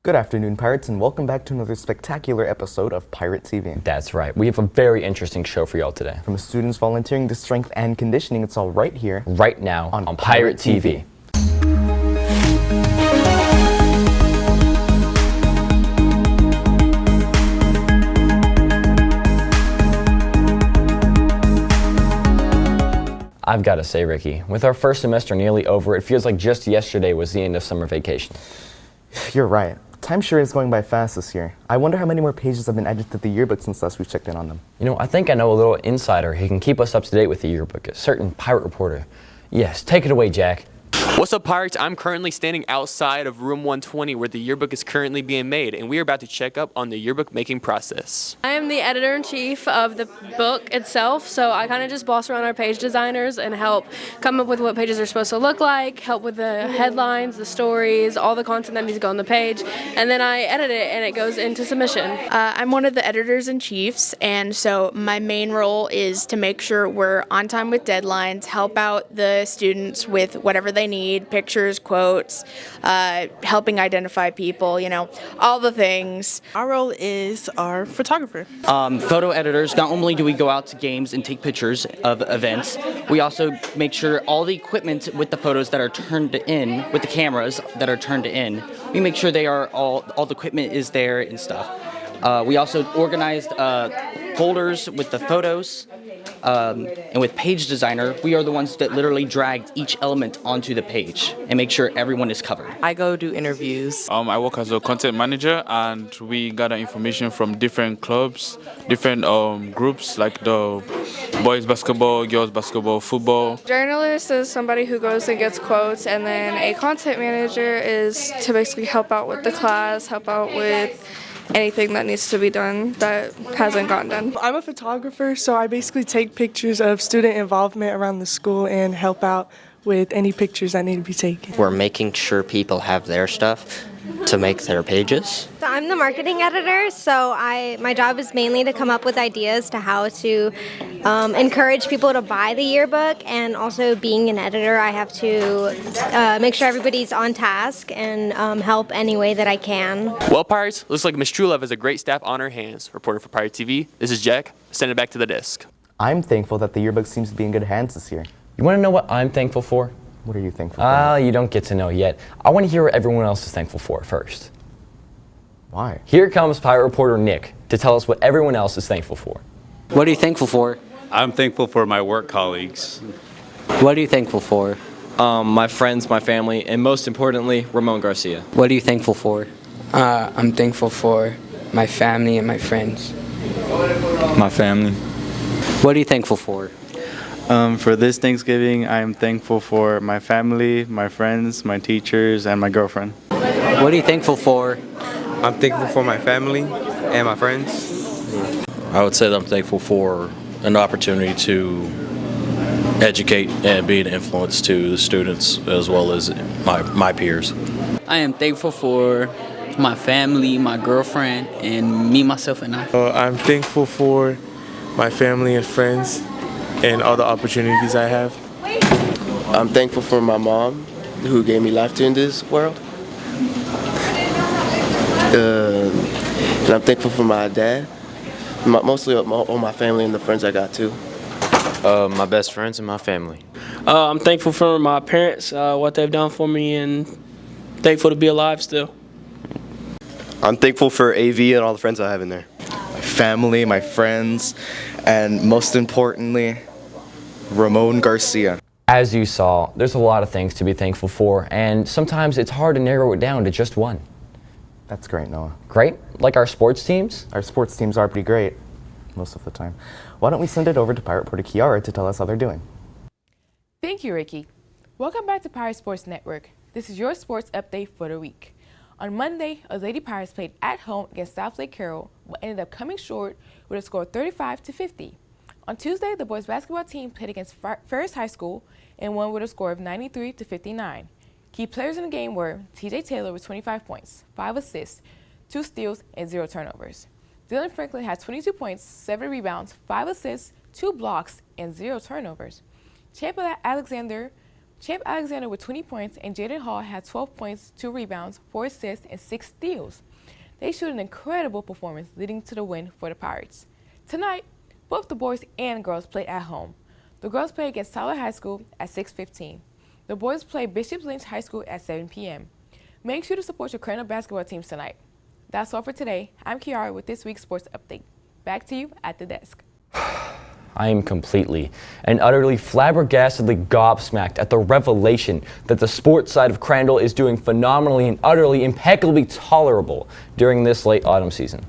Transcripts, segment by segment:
Good afternoon, Pirates, and welcome back to another spectacular episode of Pirate TV. That's right. We have a very interesting show for y'all today. From students volunteering to strength and conditioning, it's all right here. Right now on Pirate TV. I've got to say, Ricky, with our first semester nearly over, it feels like just yesterday was the end of summer vacation. You're right. Time sure is going by fast this year. I wonder how many more pages have been added to the yearbook since last we checked in on them. You know, I think I know a little insider who can keep us up to date with the yearbook, a certain pirate reporter. Yes, take it away, Jack. What's up, Pirates? I'm currently standing outside of room 120 where the yearbook is currently being made, and we are about to check up on the yearbook making process. I am the editor-in-chief of the book itself, so I kind of just boss around our page designers and help come up with what pages are supposed to look like, help with the headlines, the stories, all the content that needs to go on the page, and then I edit it and it goes into submission. I'm one of the editors-in-chiefs, and so my main role is to make sure we're on time with deadlines, help out the students with whatever they need, pictures, quotes, helping identify people, you know, all the things. Our role is our photographer. Photo editors, not only do we go out to games and take pictures of events, we also make sure all the equipment with the photos that are turned in, with the cameras that are turned in, we make sure they are all the equipment is there and stuff. We also organized folders with the photos, and with Page Designer, we are the ones that literally dragged each element onto the page and make sure everyone is covered. I go do interviews. I work as a content manager, and we gather information from different clubs, different groups like the boys basketball, girls basketball, football. Journalist is somebody who goes and gets quotes, and then a content manager is to basically help out with the class, help out with anything that needs to be done that hasn't gotten done. I'm a photographer, so I basically take pictures of student involvement around the school and help out with any pictures that need to be taken. We're making sure people have their stuff to make their pages. So I'm the marketing editor, so my job is mainly to come up with ideas to how to encourage people to buy the yearbook, and also being an editor, I have to make sure everybody's on task and help any way that I can. Well, Pirates, looks like Ms. Truelove has a great staff on her hands. Reporter for Pirate TV, this is Jack. Send it back to the desk. I'm thankful that the yearbook seems to be in good hands this year. You want to know what I'm thankful for? What are you thankful for? You don't get to know yet. I want to hear what everyone else is thankful for first. Why? Here comes Pirate Reporter Nick to tell us what everyone else is thankful for. What are you thankful for? I'm thankful for my work colleagues. What are you thankful for? My friends, my family, and most importantly, Ramon Garcia. What are you thankful for? I'm thankful for my family and my friends. My family. What are you thankful for? For this Thanksgiving, I am thankful for my family, my friends, my teachers, and my girlfriend. What are you thankful for? I'm thankful for my family and my friends. I would say that I'm thankful for an opportunity to educate and be an influence to the students as well as my peers. I am thankful for my family, my girlfriend, and me, myself, and I. I'm thankful for my family and friends and all the opportunities I have. I'm thankful for my mom, who gave me life in this world. And I'm thankful for my dad, mostly all my family and the friends I got too. My best friends and my family. I'm thankful for my parents, what they've done for me, and thankful to be alive still. I'm thankful for AV and all the friends I have in there. My family, my friends, and most importantly, Ramon Garcia. As you saw, there's a lot of things to be thankful for, and sometimes it's hard to narrow it down to just one. That's great, Noah. Great? Like our sports teams? Our sports teams are pretty great, most of the time. Why don't we send it over to Pirate Reporter Kiara to tell us how they're doing? Thank you, Ricky. Welcome back to Pirate Sports Network. This is your sports update for the week. On Monday, our Lady Pirates played at home against South Lake Carroll, but ended up coming short with a score of 35-50. On Tuesday, the boys basketball team played against Ferris High School and won with a score of 93-59. Key players in the game were TJ Taylor with 25 points, 5 assists, 2 steals, and 0 turnovers. Dylan Franklin had 22 points, 7 rebounds, 5 assists, 2 blocks, and 0 turnovers. Champ Alexander Champ Alexander with 20 points and Jaden Hall had 12 points, 2 rebounds, 4 assists, and 6 steals. They showed an incredible performance leading to the win for the Pirates. Tonight, both the boys and girls played at home. The girls played against Tyler High School at 6:15. The boys play Bishop Lynch High School at 7 p.m. Make sure to support your Crandall basketball teams tonight. That's all for today. I'm Kiara with this week's sports update. Back to you at the desk. I am completely and utterly flabbergastedly gobsmacked at the revelation that the sports side of Crandall is doing phenomenally and utterly impeccably tolerable during this late autumn season.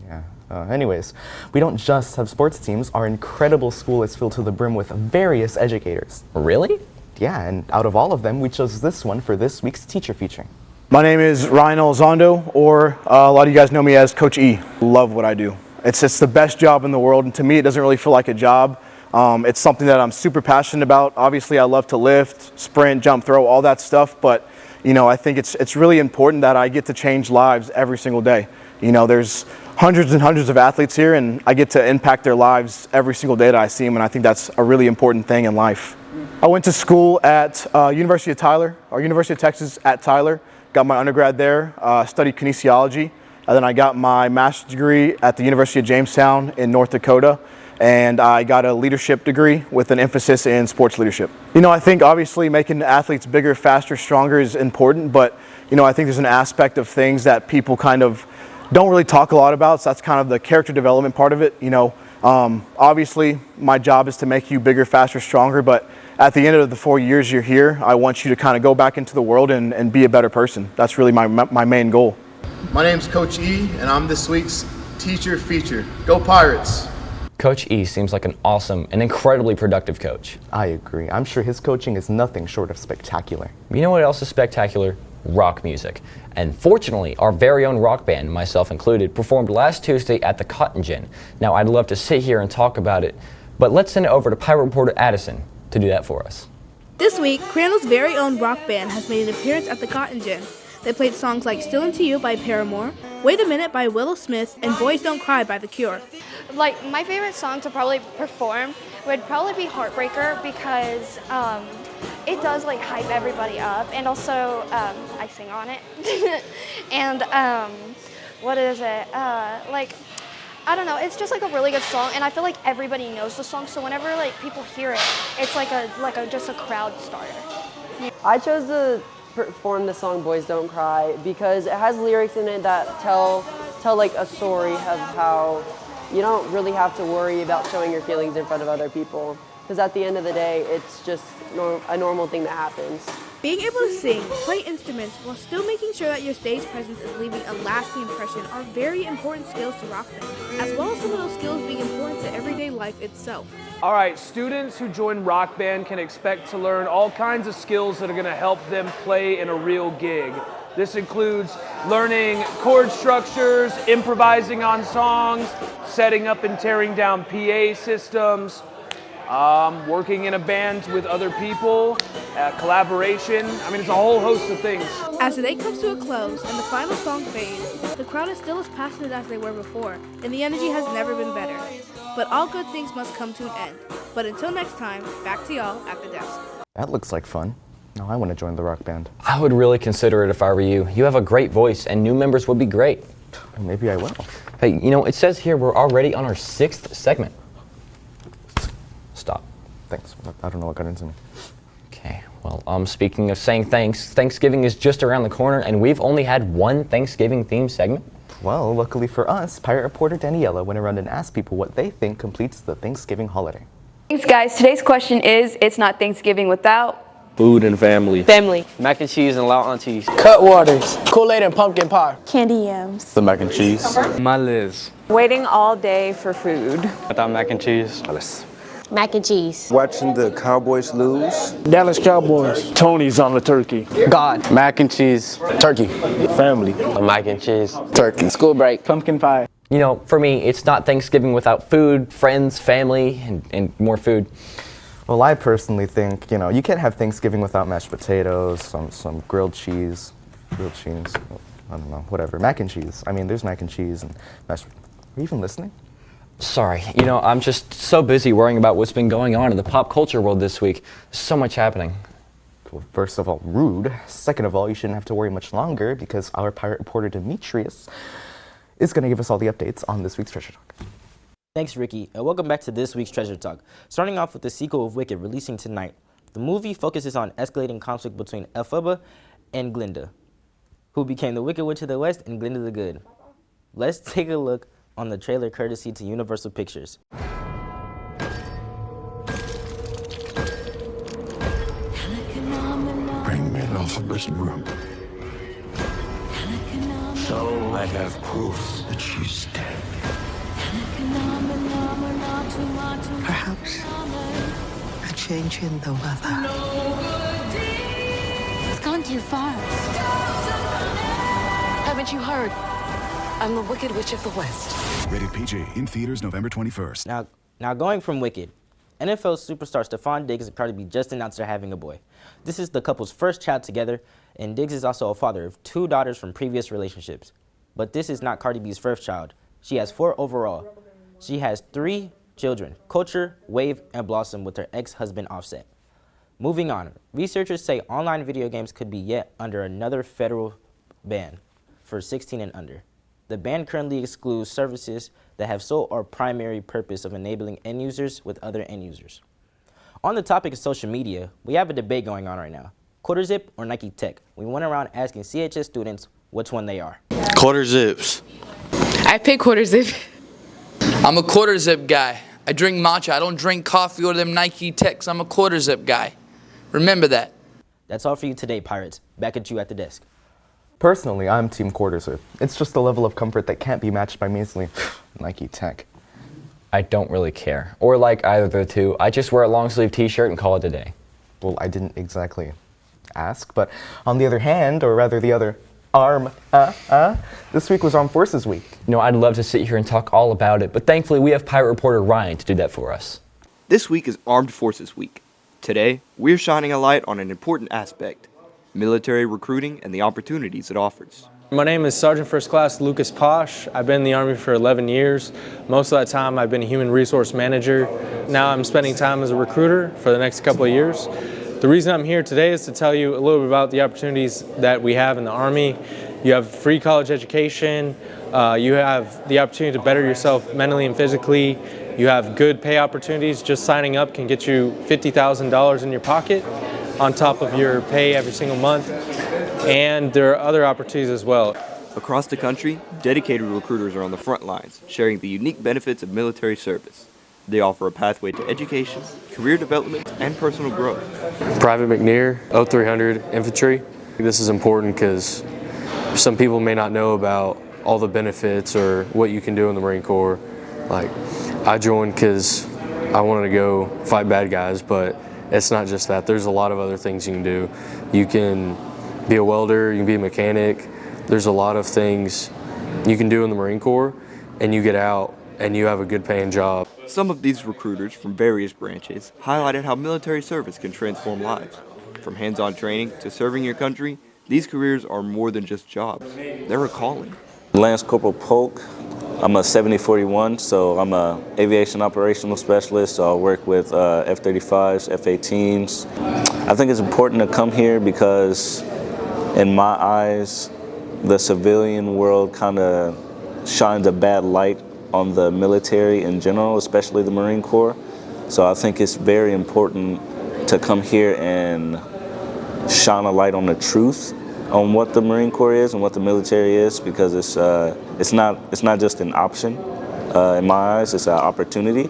Yeah. Anyways, we don't just have sports teams. Our incredible school is filled to the brim with various educators. Really? Yeah, and out of all of them, we chose this one for this week's teacher feature. My name is Ryan Elizondo, or a lot of you guys know me as Coach E. Love what I do. It's the best job in the world, and to me it doesn't really feel like a job. It's something that I'm super passionate about. Obviously I love to lift, sprint, jump, throw, all that stuff, but I think it's really important that I get to change lives every single day. There's hundreds and hundreds of athletes here, and I get to impact their lives every single day that I see them, and I think that's a really important thing in life. I went to school at University of Tyler, or University of Texas at Tyler. Got my undergrad there, studied kinesiology. And then I got my master's degree at the University of Jamestown in North Dakota, and I got a leadership degree with an emphasis in sports leadership. I think obviously making athletes bigger, faster, stronger is important, but I think there's an aspect of things that people kind of don't really talk a lot about, so that's kind of the character development part of it. Obviously my job is to make you bigger, faster, stronger, but at the end of the 4 years you're here, I want you to kind of go back into the world and be a better person. That's really my main goal. My name's Coach E, and I'm this week's teacher feature. Go Pirates! Coach E seems like an awesome and incredibly productive coach. I agree. I'm sure his coaching is nothing short of spectacular. You know what else is spectacular? Rock music. And fortunately, our very own rock band, myself included, performed last Tuesday at the Cotton Gin. Now, I'd love to sit here and talk about it, but let's send it over to Pirate reporter Addison to do that for us. This week, Crandall's very own rock band has made an appearance at the Cotton Gin. They played songs like Still Into You by Paramore, Wait a Minute by Willow Smith, and Boys Don't Cry by The Cure. Like, my favorite song to probably perform would probably be Heartbreaker because it does like hype everybody up, and also I sing on it. And what is it? I don't know, it's just like a really good song, and I feel like everybody knows the song, so whenever like people hear it, it's like just a crowd starter. I chose to perform the song Boys Don't Cry because it has lyrics in it that tell like a story of how you don't really have to worry about showing your feelings in front of other people, because at the end of the day it's just a normal thing that happens. Being able to sing, play instruments, while still making sure that your stage presence is leaving a lasting impression are very important skills to rock band, as well as some of those skills being important to everyday life itself. All right, students who join Rock Band can expect to learn all kinds of skills that are going to help them play in a real gig. This includes learning chord structures, improvising on songs, setting up and tearing down PA systems, working in a band with other people, collaboration. I mean, it's a whole host of things. As the day comes to a close and the final song fades, the crowd is still as passionate as they were before, and the energy has never been better. But all good things must come to an end. But until next time, back to y'all at the desk. That looks like fun. Now I want to join the rock band. I would really consider it if I were you. You have a great voice, and new members would be great. Maybe I will. Hey, it says here we're already on our 6th segment. Stop. Thanks. I don't know what got into me. Okay, well, speaking of saying thanks, Thanksgiving is just around the corner, and we've only had one Thanksgiving-themed segment. Well, luckily for us, Pirate reporter Daniela went around and asked people what they think completes the Thanksgiving holiday. Thanks, guys. Today's question is, it's not Thanksgiving without food and family. Family. Mac and cheese and loud aunties. Cut waters. Kool-Aid and pumpkin pie. Candy yams. The mac and cheese. My Liz. Waiting all day for food. I thought mac and cheese. Mac and cheese. Watching the Cowboys lose. Dallas Cowboys. Tony's on the turkey. God. Mac and cheese. Turkey. Family. Mac and cheese. Turkey. School break. Pumpkin pie. For me, it's not Thanksgiving without food, friends, family, and more food. Well, I personally think, you can't have Thanksgiving without mashed potatoes, some grilled cheese, I don't know, whatever. Mac and cheese. I mean, there's mac and cheese and mashed. Are you even listening? Sorry, I'm just so busy worrying about what's been going on in the pop culture world this week. There's so much happening. Well, first of all, rude. Second of all, you shouldn't have to worry much longer because our pirate reporter Demetrius is going to give us all the updates on this week's Treasure Talk. Thanks, Ricky, and welcome back to this week's Treasure Talk. Starting off with the sequel of Wicked releasing tonight. The movie focuses on escalating conflict between Elphaba and Glinda, who became the Wicked Witch of the West and Glinda the Good. Let's take a look on the trailer courtesy to Universal Pictures. Bring me Elphaba's room. So I have proof that she's dead. Perhaps a change in the weather. It's gone too far. Haven't you heard? I'm the Wicked Witch of the West. Rated PG in theaters November 21st. Now going from Wicked, NFL superstar Stephon Diggs and Cardi B just announced they're having a boy. This is the couple's first child together, and Diggs is also a father of 2 daughters from previous relationships. But this is not Cardi B's first child. She has 4 overall. She has 3 children, Culture, Wave, and Blossom, with her ex-husband Offset. Moving on, researchers say online video games could be yet under another federal ban for 16 and under. The ban currently excludes services that have sole or primary purpose of enabling end users with other end users. On the topic of social media, we have a debate going on right now. QuarterZip or Nike Tech? We went around asking CHS students which one they are. QuarterZips. I pick QuarterZip. I'm a QuarterZip guy. I drink matcha. I don't drink coffee or them Nike Techs. I'm a QuarterZip guy. Remember that. That's all for you today, Pirates. Back at you at the desk. Personally, I'm Team QuarterZip. It's just a level of comfort that can't be matched by measly Nike Tech. I don't really care, or like either of the two. I just wear a long sleeve t-shirt and call it a day. Well, I didn't exactly ask, but on the other hand, or rather the other arm, this week was Armed Forces Week. I'd love to sit here and talk all about it, but thankfully we have pirate reporter Ryan to do that for us. This week is Armed Forces Week. Today, we're shining a light on an important aspect: military recruiting and the opportunities it offers. My name is Sergeant First Class Lucas Posh. I've been in the Army for 11 years. Most of that time I've been a human resource manager. Now I'm spending time as a recruiter for the next couple of years. The reason I'm here today is to tell you a little bit about the opportunities that we have in the Army. You have free college education. You have the opportunity to better yourself mentally and physically. You have good pay opportunities. Just signing up can get you $50,000 in your pocket on top of your pay every single month. And there are other opportunities as well. Across the country, dedicated recruiters are on the front lines, sharing the unique benefits of military service. They offer a pathway to education, career development, and personal growth. Private McNear, 0300 Infantry. This is important because some people may not know about all the benefits or what you can do in the Marine Corps. Like, I joined because I wanted to go fight bad guys, but it's not just that. There's a lot of other things you can do. You can be a welder, you can be a mechanic. There's a lot of things you can do in the Marine Corps, and you get out and you have a good paying job. Some of these recruiters from various branches highlighted how military service can transform lives. From hands-on training to serving your country, these careers are more than just jobs. They're a calling. Lance Corporal Polk. I'm a 7041, so I'm a aviation operational specialist, so I work with F-35s, F-18s. I think it's important to come here because in my eyes, the civilian world kind of shines a bad light on the military in general, especially the Marine Corps. So I think it's very important to come here and shine a light on the truth on what the Marine Corps is and what the military is, because it's not just an option. In my eyes, it's an opportunity.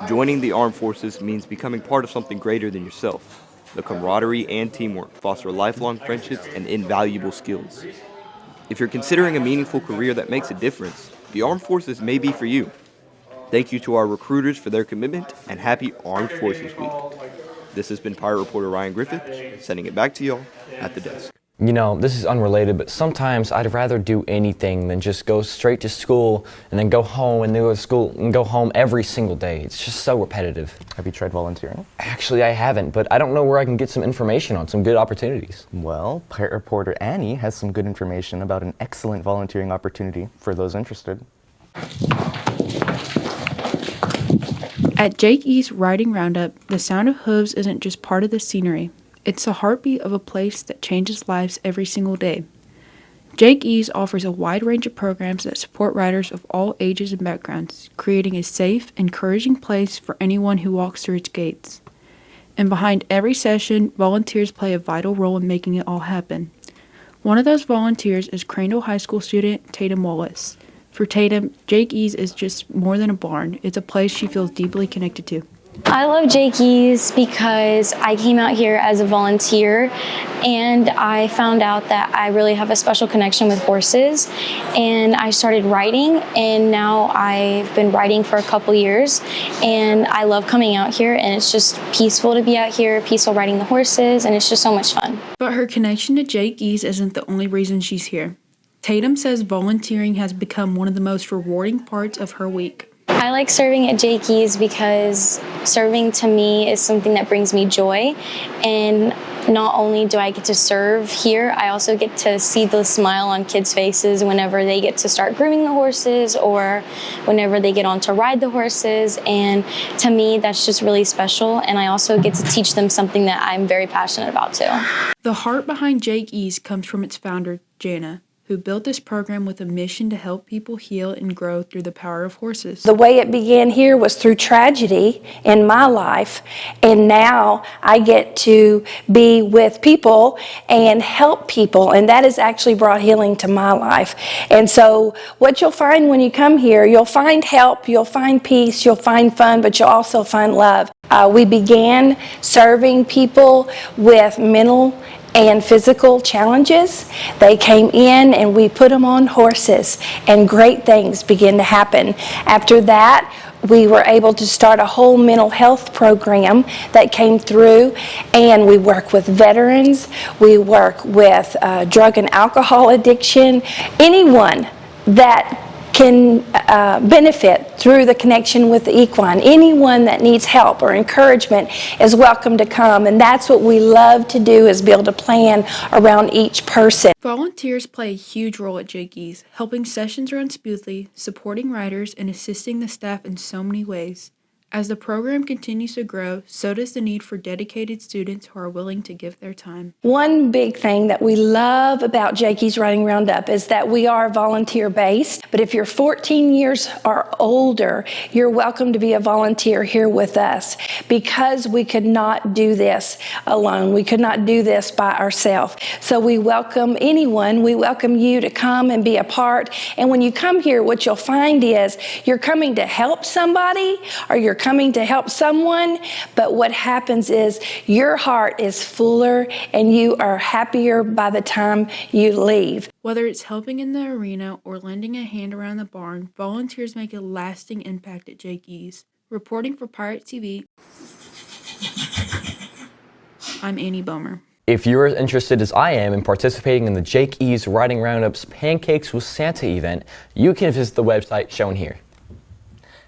Joining the armed forces means becoming part of something greater than yourself. The camaraderie and teamwork foster lifelong friendships and invaluable skills. If you're considering a meaningful career that makes a difference, the armed forces may be for you. Thank you to our recruiters for their commitment, and happy Armed Forces Week. This has been Pirate Reporter Ryan Griffith, sending it back to y'all at the desk. This is unrelated, but sometimes I'd rather do anything than just go straight to school and then go home and then go to school and go home every single day. It's just so repetitive. Have you tried volunteering? Actually, I haven't, but I don't know where I can get some information on some good opportunities. Well, Pirate Reporter Annie has some good information about an excellent volunteering opportunity for those interested. At Jake E's Riding Roundup, the sound of hooves isn't just part of the scenery. It's the heartbeat of a place that changes lives every single day. Jake E's offers a wide range of programs that support riders of all ages and backgrounds, creating a safe, encouraging place for anyone who walks through its gates. And behind every session, volunteers play a vital role in making it all happen. One of those volunteers is Crandall High School student Tatum Wallace. For Tatum, Jake E's is just more than a barn. It's a place she feels deeply connected to. I love Jake E's because I came out here as a volunteer and I found out that I really have a special connection with horses, and I started riding, and now I've been riding for a couple years, and I love coming out here, and it's just peaceful to be out here, peaceful riding the horses, and it's just so much fun. But her connection to Jake E's isn't the only reason she's here. Tatum says volunteering has become one of the most rewarding parts of her week. I like serving at Jake E's because serving to me is something that brings me joy, and not only do I get to serve here, I also get to see the smile on kids' faces whenever they get to start grooming the horses or whenever they get on to ride the horses, and to me that's just really special, and I also get to teach them something that I'm very passionate about too. The heart behind Jake E's comes from its founder, Jana, who built this program with a mission to help people heal and grow through the power of horses. The way it began here was through tragedy in my life, and now I get to be with people and help people, and that has actually brought healing to my life. And so what you'll find when you come here, you'll find help, you'll find peace, you'll find fun, but you'll also find love. We began serving people with mental and physical challenges. They came in and we put them on horses, and great things began to happen. After that, we were able to start a whole mental health program that came through, and we work with veterans, we work with drug and alcohol addiction, anyone that can benefit through the connection with the equine. Anyone that needs help or encouragement is welcome to come, and that's what we love to do, is build a plan around each person. Volunteers play a huge role at Jake E's, helping sessions run smoothly, supporting riders, and assisting the staff in so many ways. As the program continues to grow, so does the need for dedicated students who are willing to give their time. One big thing that we love about Jake E's Riding Roundup is that we are volunteer-based, but if you're 14 years or older, you're welcome to be a volunteer here with us, because we could not do this alone. We could not do this by ourselves. So we welcome anyone. We welcome you to come and be a part. And when you come here, what you'll find is you're coming to help somebody, or you're coming to help someone, but what happens is your heart is fuller and you are happier by the time you leave. Whether it's helping in the arena or lending a hand around the barn, volunteers make a lasting impact at Jake E's. Reporting for Pirate TV, I'm Annie Bomer. If you're as interested as I am in participating in the Jake E's Riding Roundup's Pancakes with Santa event, you can visit the website shown here.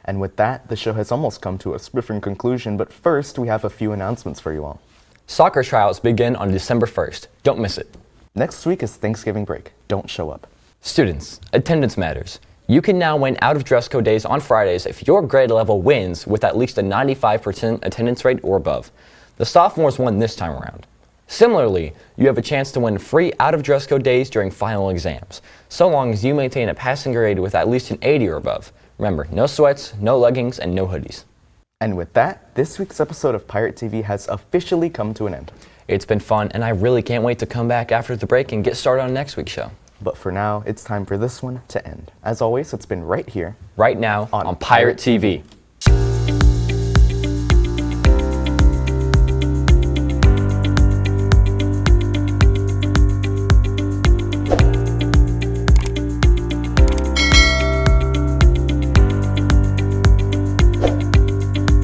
And with that, the show has almost come to a swift conclusion, but first we have a few announcements for you all. Soccer tryouts begin on December 1st. Don't miss it. Next week is Thanksgiving break. Don't show up. Students, attendance matters. You can now win out of dress code days on Fridays if your grade level wins with at least a 95% attendance rate or above. The sophomores won this time around. Similarly, you have a chance to win free out of dress code days during final exams, so long as you maintain a passing grade with at least an 80 or above. Remember, no sweats, no leggings, and no hoodies. And with that, this week's episode of Pirate TV has officially come to an end. It's been fun, and I really can't wait to come back after the break and get started on next week's show. But for now, it's time for this one to end. As always, it's been right here, right now, on Pirate TV.